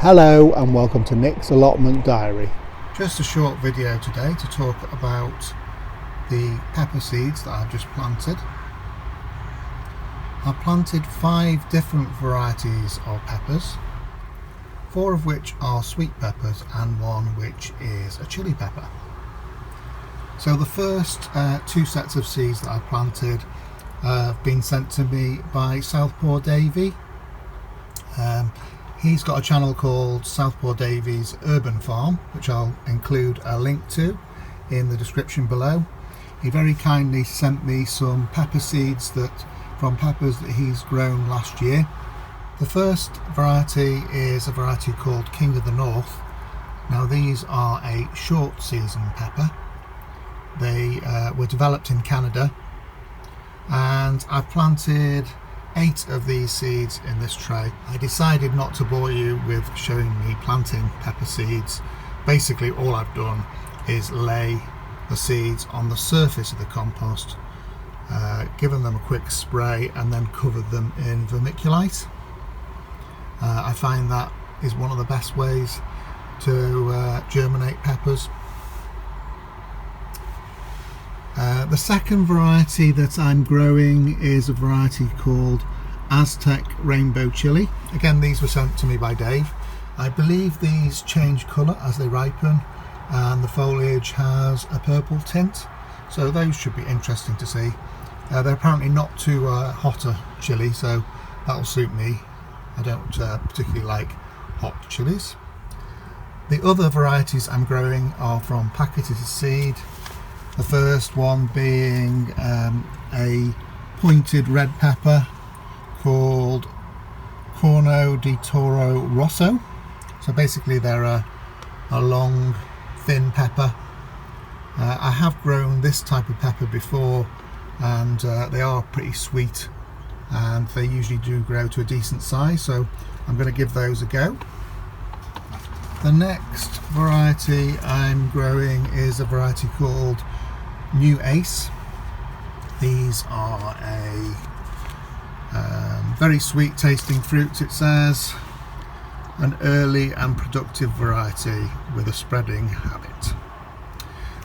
Hello and welcome to Nick's Allotment Diary. Just a short video today to talk about the pepper seeds that I've just planted. I've planted 5 different varieties of peppers, 4 of which are sweet peppers and 1 which is a chili pepper. So the first 2 sets of seeds that I've planted have been sent to me by Southpaw Davey. He's got a channel called Southpaw Davey's Urban Farm, which I'll include a link to in the description below. He very kindly sent me some pepper seeds from peppers that he's grown last year. The first variety is a variety called King of the North. Now these are a short season pepper. They were developed in Canada, and I've planted 8 of these seeds in this tray. I decided not to bore you with showing me planting pepper seeds. Basically all I've done is lay the seeds on the surface of the compost, given them a quick spray and then covered them in vermiculite. I find that is one of the best ways to germinate peppers. The second variety that I'm growing is a variety called Aztec Rainbow Chili. Again, these were sent to me by Dave. I believe these change colour as they ripen, and the foliage has a purple tint, so those should be interesting to see. They're apparently not too hot a chili, so that'll suit me. I don't particularly like hot chilies. The other varieties I'm growing are from packeted seed. The first one being a pointed red pepper called Corno di Toro Rosso. So basically they're a long, thin pepper. I have grown this type of pepper before, and they are pretty sweet, and they usually do grow to a decent size, so I'm going to give those a go. The next variety I'm growing is a variety called New Ace. These are a very sweet tasting fruit, it says, an early and productive variety with a spreading habit.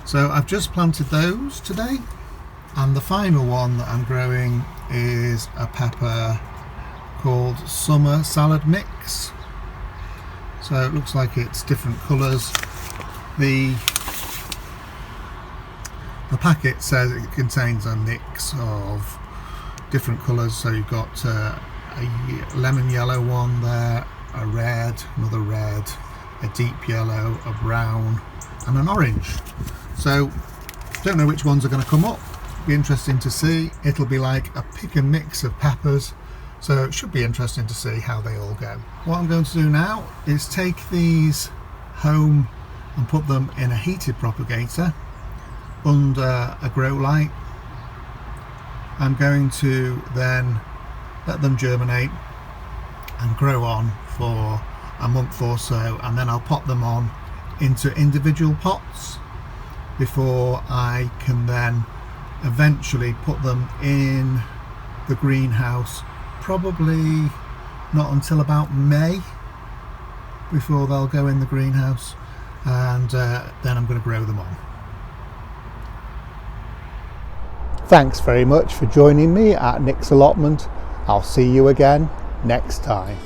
So I've just planted those today, and the final one that I'm growing is a pepper called Summer Salad Mix. So it looks like it's different colours. The packet says it contains a mix of different colours, so you've got a lemon yellow one there, a red, another red, a deep yellow, a brown and an orange. So don't know which ones are going to come up. Be interesting to see. It'll be like a pick and mix of peppers, so it should be interesting to see how they all go. What I'm going to do now is take these home and put them in a heated propagator under a grow light. I'm going to then let them germinate and grow on for a month or so, and then I'll pop them on into individual pots before I can then eventually put them in the greenhouse, probably not until about May before they'll go in the greenhouse, and then I'm going to grow them on. Thanks very much for joining me at Nick's Allotment. I'll see you again next time.